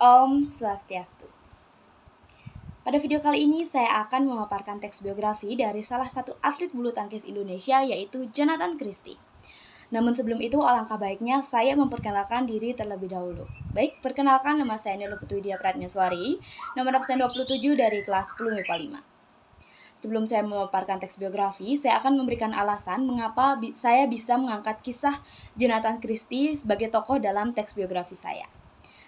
Om Swastiastu. Pada video kali ini saya akan memaparkan teks biografi dari salah satu atlet bulu tangkis Indonesia yaitu Jonathan Christie. Namun sebelum itu alangkah baiknya saya memperkenalkan diri terlebih dahulu. Baik, perkenalkan nama saya Nilo Putuwidia Pratnyaswari, nomor absen 27 dari kelas 10 MIPA 5. Sebelum saya memaparkan teks biografi, saya akan memberikan alasan mengapa saya bisa mengangkat kisah Jonathan Christie sebagai tokoh dalam teks biografi saya.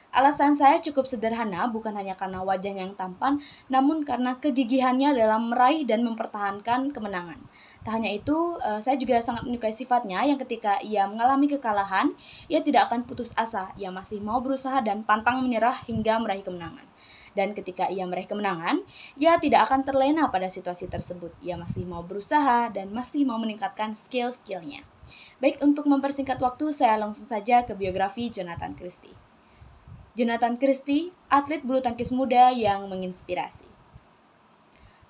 Alasan saya cukup sederhana, bukan hanya karena wajahnya yang tampan, namun karena kegigihannya dalam meraih dan mempertahankan kemenangan. Tak hanya itu, saya juga sangat menyukai sifatnya yang ketika ia mengalami kekalahan, ia tidak akan putus asa, ia masih mau berusaha dan pantang menyerah hingga meraih kemenangan. Dan ketika ia meraih kemenangan, ia tidak akan terlena pada situasi tersebut. Ia masih mau berusaha dan masih mau meningkatkan skill-skillnya. Baik, untuk mempersingkat waktu, saya langsung saja ke biografi Jonathan Christie. Jonathan Christie, atlet bulu tangkis muda yang menginspirasi.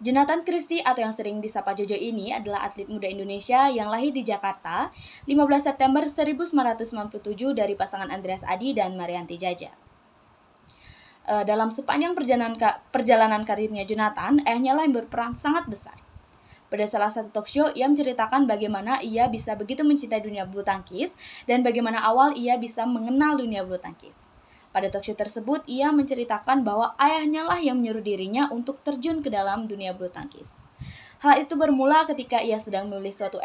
Jonathan Christie atau yang sering disapa Jojo ini adalah atlet muda Indonesia yang lahir di Jakarta 15 September 1997 dari pasangan Andreas Adi dan Marianti Jaja. Dalam sepanjang perjalanan karirnya Jonathan, ayahnya lah yang berperan sangat besar. Pada salah satu talk show, ia menceritakan bagaimana ia bisa begitu mencintai dunia bulu tangkis dan bagaimana awal ia bisa mengenal dunia bulu tangkis. Pada talk show tersebut, ia menceritakan bahwa ayahnya lah yang menyuruh dirinya untuk terjun ke dalam dunia bulu tangkis. Hal itu bermula ketika ia sedang menulis suatu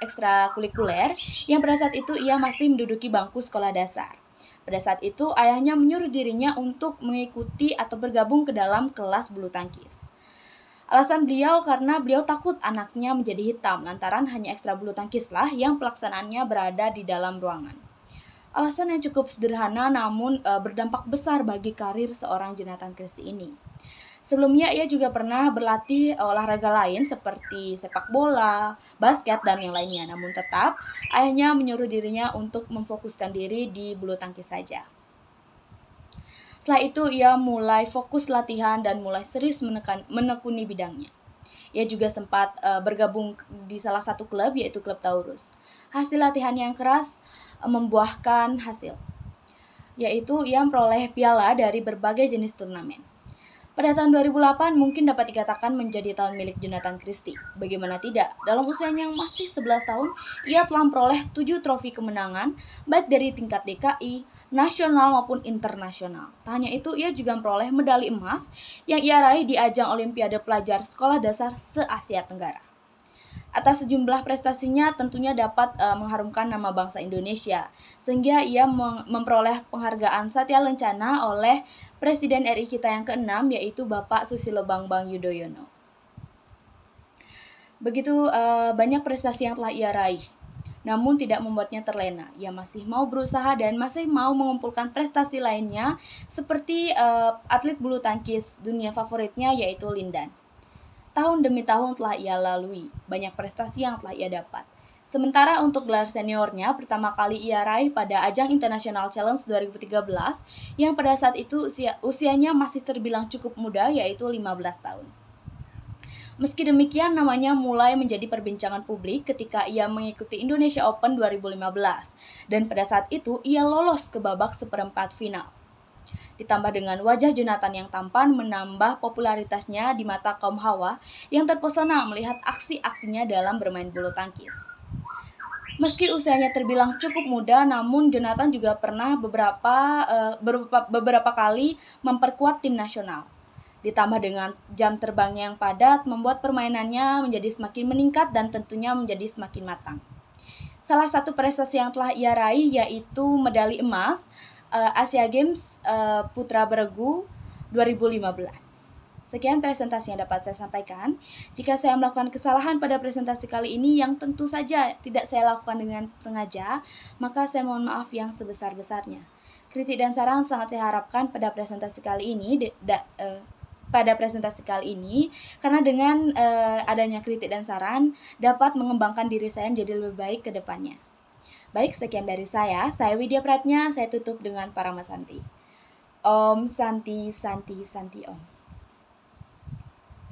ekstrakurikuler yang pada saat itu ia masih menduduki bangku sekolah dasar. Pada saat itu, ayahnya menyuruh dirinya untuk mengikuti atau bergabung ke dalam kelas bulu tangkis. Alasan beliau karena beliau takut anaknya menjadi hitam lantaran hanya ekstra bulu tangkislah yang pelaksanaannya berada di dalam ruangan. Alasan yang cukup sederhana namun berdampak besar bagi karir seorang Jonathan Christie ini. Sebelumnya ia juga pernah berlatih olahraga lain seperti sepak bola, basket, dan yang lainnya. Namun tetap ayahnya menyuruh dirinya untuk memfokuskan diri di bulu tangkis saja. Setelah itu ia mulai fokus latihan dan mulai serius menekuni bidangnya. Ia juga sempat bergabung di salah satu klub yaitu klub Taurus. Hasil latihan yang keras membuahkan hasil, yaitu ia memperoleh piala dari berbagai jenis turnamen. Pada tahun 2008 mungkin dapat dikatakan menjadi tahun milik Jonathan Christie. Bagaimana tidak, dalam usianya yang masih 11 tahun, ia telah memperoleh 7 trofi kemenangan, baik dari tingkat DKI, nasional maupun internasional. Tak hanya itu, ia juga memperoleh medali emas yang ia raih di ajang Olimpiade Pelajar Sekolah Dasar se-Asia Tenggara. Atas sejumlah prestasinya tentunya dapat mengharumkan nama bangsa Indonesia, sehingga ia memperoleh penghargaan Satya Lencana oleh Presiden RI kita yang ke-6 yaitu Bapak Susilo Bambang Yudhoyono. Begitu banyak prestasi yang telah ia raih, namun tidak membuatnya terlena. Ia masih mau berusaha dan masih mau mengumpulkan prestasi lainnya seperti atlet bulu tangkis dunia favoritnya yaitu Lindan. Tahun demi tahun telah ia lalui, banyak prestasi yang telah ia dapat. Sementara untuk gelar seniornya, pertama kali ia raih pada ajang International Challenge 2013, yang pada saat itu usianya masih terbilang cukup muda, yaitu 15 tahun. Meski demikian, namanya mulai menjadi perbincangan publik ketika ia mengikuti Indonesia Open 2015, dan pada saat itu ia lolos ke babak seperempat final. Ditambah dengan wajah Jonathan yang tampan menambah popularitasnya di mata kaum hawa yang terpesona melihat aksi-aksinya dalam bermain bulu tangkis. Meski usianya terbilang cukup muda, namun Jonathan juga pernah beberapa kali memperkuat tim nasional. Ditambah dengan jam terbangnya yang padat, membuat permainannya menjadi semakin meningkat dan tentunya menjadi semakin matang. Salah satu prestasi yang telah ia raih yaitu medali emas Asia Games Putra Beregu 2015. Sekian presentasi yang dapat saya sampaikan. Jika saya melakukan kesalahan pada presentasi kali ini yang tentu saja tidak saya lakukan dengan sengaja, maka saya mohon maaf yang sebesar-besarnya. Kritik dan saran sangat saya harapkan pada presentasi kali ini karena dengan adanya kritik dan saran dapat mengembangkan diri saya menjadi lebih baik ke depannya. Baik, sekian dari saya Widya Pratnya, saya tutup dengan Paramasanti. Om Santi Santi Santi Om.